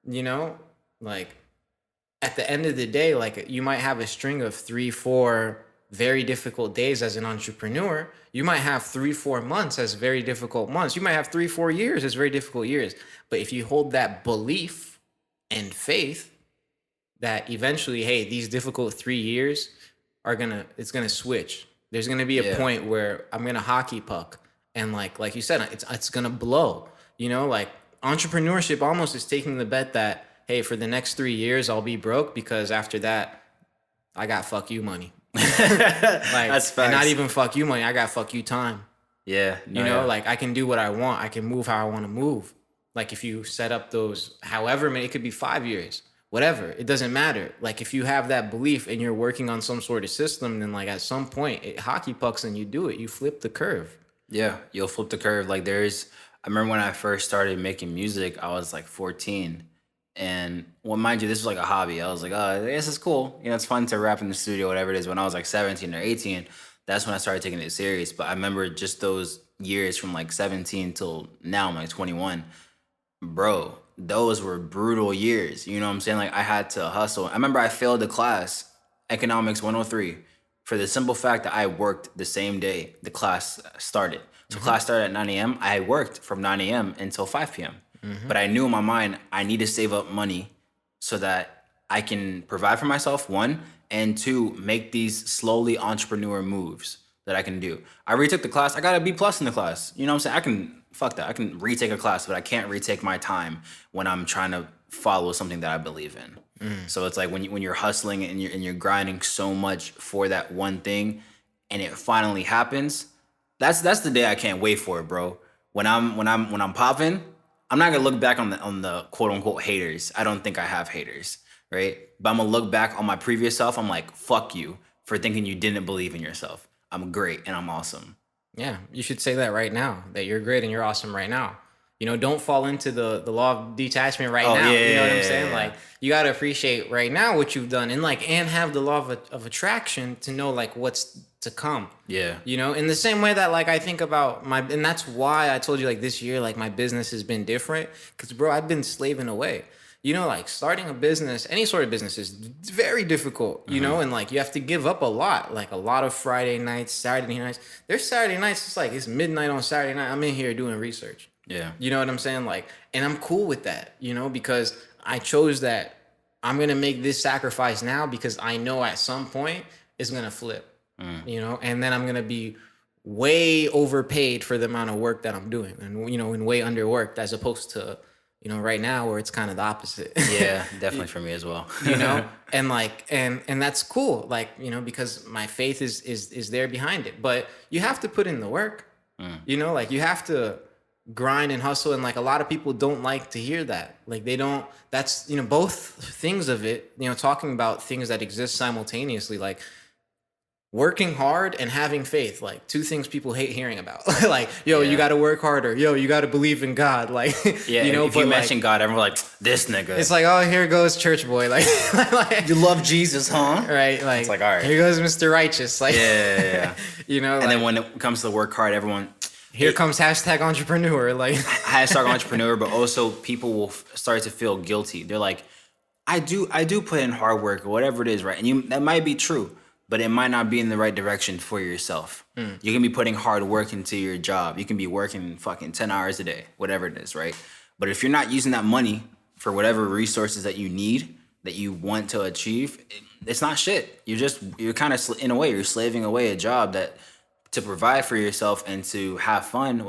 you know, like at the end of the day, like you might have a string of 3, 4 very difficult days as an entrepreneur. You might have 3, 4 months as very difficult months. You might have 3, 4 years as very difficult years. But if you hold that belief and faith that eventually, hey, these difficult 3 years it's gonna switch. There's gonna be a Yeah. point where I'm gonna hockey puck, and like you said, it's gonna blow. Like entrepreneurship almost is taking the bet that hey, for the next 3 years I'll be broke because after that I got fuck you money. Like, That's and not facts. even fuck you money, I got fuck you time. Yeah, no, yeah. Like I can do what I want. I can move how I want to move. Like if you set up those, however many, it could be 5 years, whatever. It doesn't matter. Like if you have that belief and you're working on some sort of system, then like at some point it hockey pucks and you do it. You flip the curve. Yeah, you'll flip the curve. I remember when I first started making music, I was like 14. And well, mind you, this was like a hobby. I was like, oh, this is cool. It's fun to rap in the studio, whatever it is. When I was like 17 or 18, that's when I started taking it serious. But I remember just those years from like 17 till now, I'm like 21. Bro, those were brutal years. You know what I'm saying? Like I had to hustle. I remember I failed the class, Economics 103, for the simple fact that I worked the same day the class started. So class started at 9 a.m. I worked from 9 a.m. until 5 p.m. But I knew in my mind I need to save up money so that I can provide for myself, one, and two, make these slowly entrepreneur moves that I can do. I retook the class. I got a B plus in the class. You know what I'm saying? I can fuck that. I can retake a class, but I can't retake my time when I'm trying to follow something that I believe in. So it's like when you're hustling and you're grinding so much for that one thing, and it finally happens. That's the day I can't wait for it, bro. When I'm popping, I'm not gonna look back on the quote unquote haters. I don't think I have haters, right? But I'm gonna look back on my previous self. I'm like, fuck you for thinking you didn't believe in yourself. I'm great and I'm awesome. Yeah, you should say that right now, that you're great and you're awesome right now. Don't fall into the law of detachment right Oh, now. yeah, You know what I'm yeah, saying? yeah. Like you got to appreciate right now what you've done and have the law of attraction to know like what's to come. Yeah. In the same way that like I think about and that's why I told you like this year, like my business has been different because bro, I've been slaving away. Like starting a business, any sort of business is very difficult, and like you have to give up a lot, like a lot of Friday nights, Saturday nights. There's Saturday nights, it's like it's midnight on Saturday night. I'm in here doing research. Yeah. You know what I'm saying? Like, and I'm cool with that, because I chose that I'm going to make this sacrifice now because I know at some point it's going to flip, and then I'm going to be way overpaid for the amount of work that I'm doing, and and way underworked, as opposed to right now where it's kind of the opposite. Yeah, definitely for me as well. And like and that's cool, like because my faith is there behind it, but you have to put in the work. Like you have to grind and hustle, and like a lot of people don't like to hear that. Like they don't. That's both things of it. Talking about things that exist simultaneously, like working hard and having faith, like two things people hate hearing about. Like, yo, you got to work harder. Yo, you got to believe in God. Like, Yeah, if you mention God, everyone's like, this nigga. It's like, oh, here goes church boy. Like, you love Jesus, huh? Right. Like, it's like, all right, here goes Mr. Righteous. Like, yeah. And then when it comes to work hard, everyone. Here comes hashtag entrepreneur. Like hashtag entrepreneur, but also people will start to feel guilty. They're like, I do put in hard work or whatever it is, right? And that might be true, but it might not be in the right direction for yourself. You can be putting hard work into your job. You can be working fucking 10 hours a day, whatever it is, right? But if you're not using that money for whatever resources that you need, that you want to achieve, it's not shit. You're kind of, in a way, you're slaving away a job to provide for yourself and to have fun,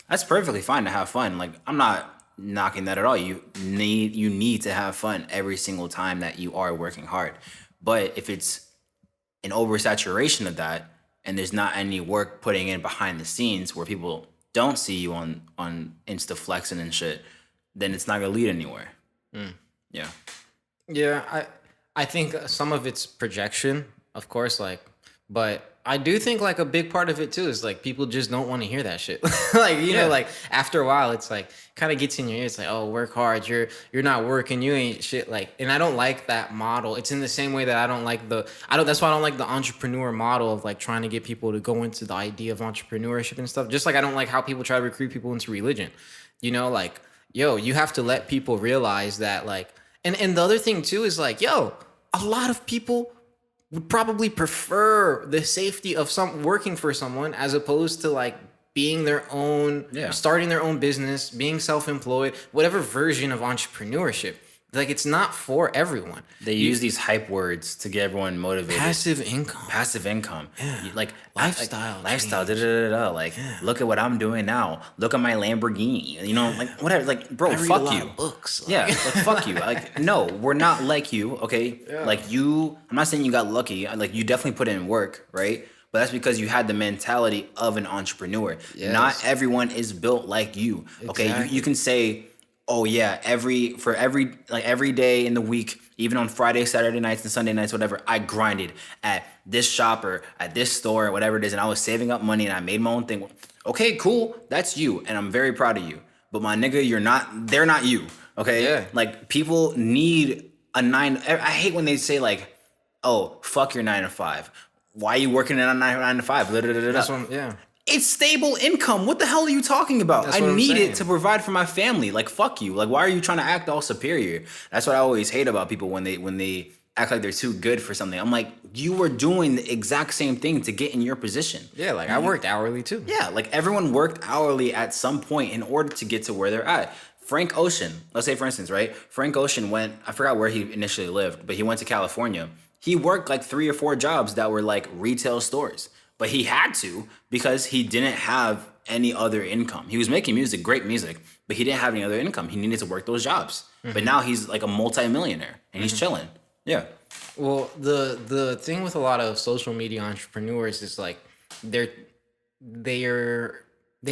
that's perfectly fine to have fun. Like, I'm not knocking that at all. You need to have fun every single time that you are working hard. But if it's an oversaturation of that, and there's not any work putting in behind the scenes where people don't see you on Insta flexing and shit, then it's not gonna lead anywhere. Yeah. Yeah, I think some of it's projection, of course, but I do think like a big part of it too is like people just don't want to hear that shit. Like, like after a while it's like kind of gets in your ear. It's like, oh, work hard. You're not working. You ain't shit. Like, and I don't like that model. It's in the same way that I don't like that's why I don't like the entrepreneur model of like trying to get people to go into the idea of entrepreneurship and stuff. Just like I don't like how people try to recruit people into religion. Like, yo, you have to let people realize that like, and the other thing too is like, yo, a lot of people would probably prefer the safety of working for someone as opposed to like being their own, starting their own business, being self-employed, whatever version of entrepreneurship. Like, it's not for everyone. They use these hype words to get everyone motivated. Passive income. Yeah. Like lifestyle. Like, look at what I'm doing now. Look at my Lamborghini. Like whatever. Like, bro, I read fuck a lot you. of books. Like. Yeah, like, fuck you. Like, no, we're not like you. Okay. Yeah. Like I'm not saying you got lucky. Like, you definitely put in work, right? But that's because you had the mentality of an entrepreneur. Yes. Not everyone is built like you. Okay. Exactly. You can say, oh yeah, every day in the week, even on Friday, Saturday nights, and Sunday nights, whatever, I grinded at this shop or at this store or whatever it is, and I was saving up money and I made my own thing. Okay, cool, that's you, and I'm very proud of you. But my nigga, they're not you. Okay? Yeah. Like, people need a 9. I hate when they say like, oh, fuck your 9 to 5. Why are you working at a 9 to 5? That's what, yeah. It's stable income. What the hell are you talking about? I need it to provide for my family. Like, fuck you. Like, why are you trying to act all superior? That's what I always hate about people when they act like they're too good for something. I'm like, you were doing the exact same thing to get in your position. Yeah, like I worked hourly too. Yeah, like everyone worked hourly at some point in order to get to where they're at. Frank Ocean, let's say for instance, right? Frank Ocean I forgot where he initially lived, but he went to California. He worked like 3 or 4 jobs that were like retail stores. But he had to because he didn't have any other income. He was making music, great music, but he didn't have any other income. He needed to work those jobs. Mm-hmm. But now he's like a multi-millionaire and he's chilling. Yeah. Well, the thing with a lot of social media entrepreneurs is like they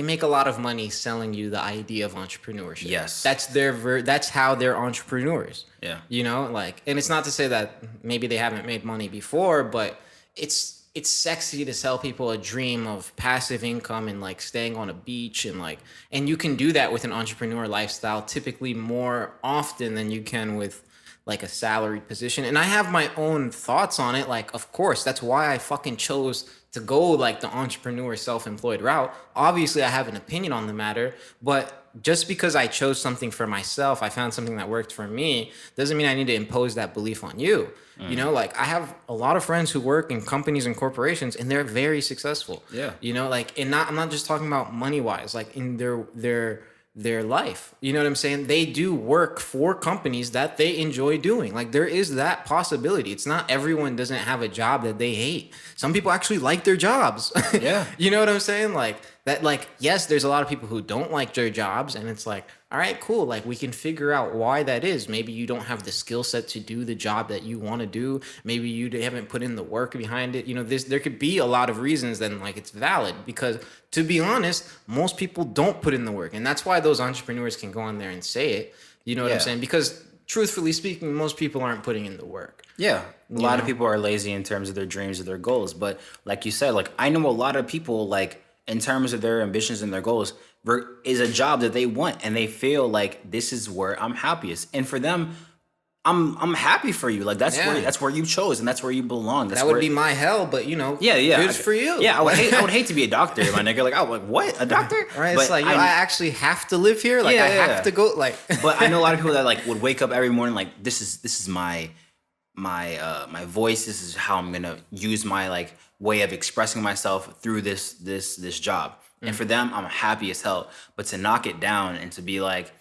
make a lot of money selling you the idea of entrepreneurship. Yes. That's how they're entrepreneurs. Yeah. And it's not to say that maybe they haven't made money before, but it's sexy to sell people a dream of passive income and like staying on a beach and you can do that with an entrepreneur lifestyle typically more often than you can with like a salaried position. And I have my own thoughts on it. Like, of course, that's why I fucking chose to go like the entrepreneur self-employed route. Obviously, I have an opinion on the matter, but just because I chose something for myself, I found something that worked for me, doesn't mean I need to impose that belief on you. Like I have a lot of friends who work in companies and corporations and they're very successful. Yeah. I'm not just talking about money wise, like in their their life. You know what I'm saying? They do work for companies that they enjoy doing. Like there is that possibility. It's not everyone doesn't have a job that they hate. Some people actually like their jobs. Yeah. You know what I'm saying? Like that, like, yes, there's a lot of people who don't like their jobs, and it's like, all right, cool. Like we can figure out why that is. Maybe you don't have the skill set to do the job that you want to do. Maybe you haven't put in the work behind it. You know, there could be a lot of reasons. Then like it's valid because, to be honest, most people don't put in the work, and that's why those entrepreneurs can go on there and say it. You know what I'm Yeah. saying? Because truthfully speaking, most people aren't putting in the work. Yeah. A lot of know? people are lazy in terms of their dreams or their goals. But like you said, like I know a lot of people, like in terms of their ambitions and their goals, is a job that they want and they feel like this is where I'm happiest. And for them, I'm happy for you. Like Yeah. that's where you chose and that's where you belong. That's That would where be my hell, but yeah, yeah. good for you. Yeah, I would hate to be a doctor, my nigga. Like, oh, like what? A doctor? Right? But It's like, yo, I actually have to live here. Like, Yeah, I have yeah. to go. Like, but I know a lot of people that like would wake up every morning like this is my voice. This is how I'm gonna use my like way of expressing myself through this job. And for them, I'm happy as hell. But to knock it down and to be like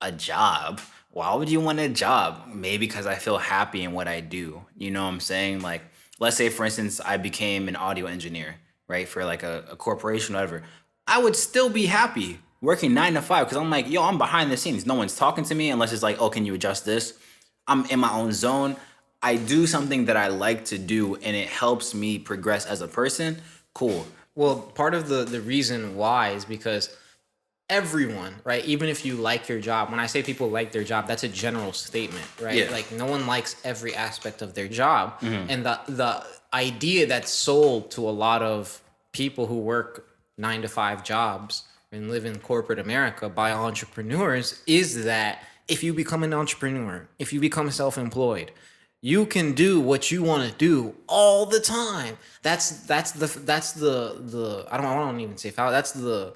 a job, why would you want a job? Maybe because I feel happy in what I do. You know what I'm saying? Like, let's say for instance, I became an audio engineer, right, for like a corporation, or whatever. I would still be happy working 9 to 5 because I'm like, yo, I'm behind the scenes. No one's talking to me unless it's like, oh, can you adjust this? I'm in my own zone. I do something that I like to do and it helps me progress as a person. Cool. well, part of the reason why is because everyone, right? Even if you like your job, when I say people like their job, that's a general statement, right? Yeah. Like no one likes every aspect of their job. And the idea that's sold to a lot of people who work 9 to 5 jobs and live in corporate America by entrepreneurs is that if you become an entrepreneur, if you become self-employed, you can do what you want to do all the time. That's the I don't even say foul. That's the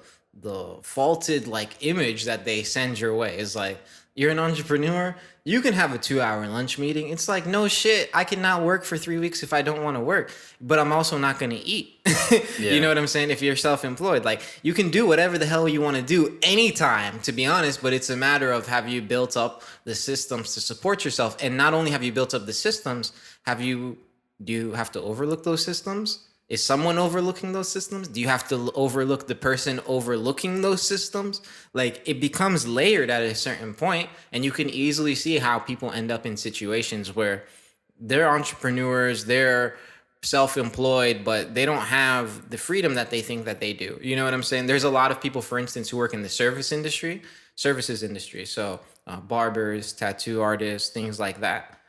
faulted like image that they send your way. Is like you're an entrepreneur, you can have a 2-hour lunch meeting. It's like no shit. I cannot work for 3 weeks if I don't want to work, but I'm also not going to eat. You know what I'm saying? If you're self-employed, like you can do whatever the hell you want to do anytime, to be honest, but it's a matter of have you built up the systems to support yourself? And not only have you built up the systems, do you have to overlook those systems? Is someone overlooking those systems? Do you have to overlook the person overlooking those systems? Like it becomes layered at a certain point, and you can easily see how people end up in situations where they're entrepreneurs, they're self-employed, but they don't have the freedom that they think that they do. You know what I'm saying? There's a lot of people, for instance, who work in the services industry. So barbers, tattoo artists, things like that.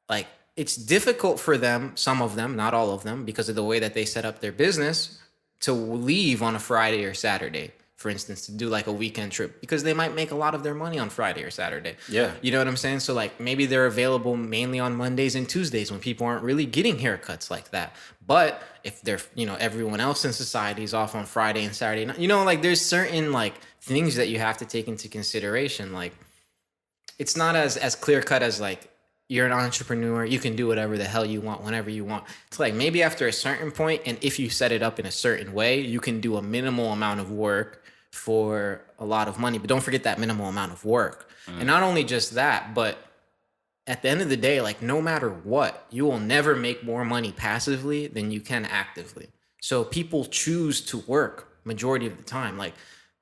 Like it's difficult for them, some of them, not all of them, because of the way that they set up their business to leave on a Friday or Saturday, for instance, to do like a weekend trip because they might make a lot of their money on Friday or Saturday. Yeah. You know what I'm saying? So like maybe they're available mainly on Mondays and Tuesdays when people aren't really getting haircuts like that. But if they're, everyone else in society is off on Friday and Saturday night, like there's certain like things that you have to take into consideration. Like it's not as clear cut as like you're an entrepreneur, you can do whatever the hell you want whenever you want. It's like maybe after a certain point, and if you set it up in a certain way, you can do a minimal amount of work for a lot of money. But don't forget that minimal amount of work. And not only just that, but at the end of the day, like no matter what, you will never make more money passively than you can actively. So people choose to work majority of the time. Like,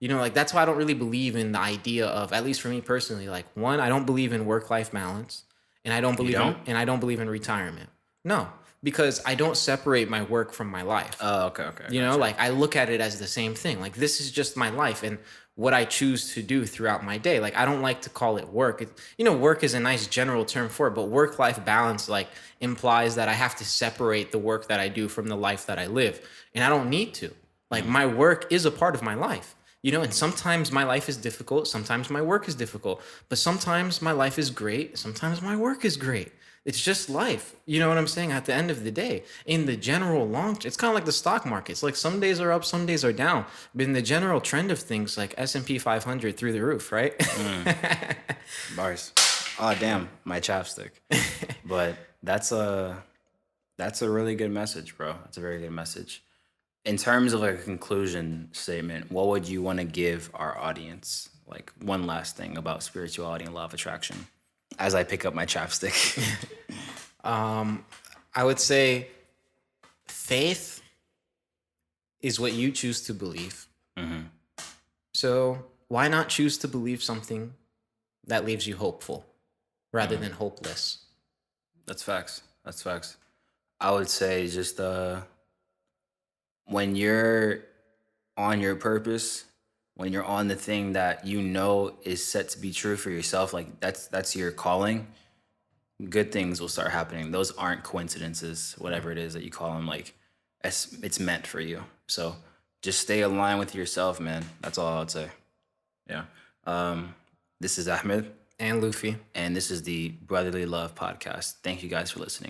like that's why I don't really believe in the idea of, at least for me personally, like one, I don't believe in work-life balance. And I don't believe I don't believe in retirement. No, because I don't separate my work from my life. Oh, okay. Like I look at it as the same thing. Like this is just my life and what I choose to do throughout my day. Like I don't like to call it work. Work is a nice general term for it, but work-life balance like implies that I have to separate the work that I do from the life that I live. And I don't need to. Like my work is a part of my life. And sometimes my life is difficult. Sometimes my work is difficult. But sometimes my life is great. Sometimes my work is great. It's just life. You know what I'm saying? At the end of the day, in the general it's kind of like the stock market. It's like some days are up, some days are down. But in the general trend of things, like S&P 500 through the roof, right? Bars. Oh, damn, my chapstick. But that's a really good message, bro. That's a very good message. In terms of like a conclusion statement, what would you want to give our audience? like one last thing about spirituality and law of attraction as I pick up my chapstick. I would say faith is what you choose to believe. So why not choose to believe something that leaves you hopeful rather than hopeless? That's facts. That's facts. I would say just when you're on your purpose, when you're on the thing that you know is set to be true for yourself, like that's your calling, good things will start happening. Those aren't coincidences, whatever it is that you call them. Like it's meant for you. So just stay aligned with yourself, man. That's all I would say. Yeah. This is Ahmed, And Luffy. and this is the Brotherly Love Podcast. Thank you guys for listening.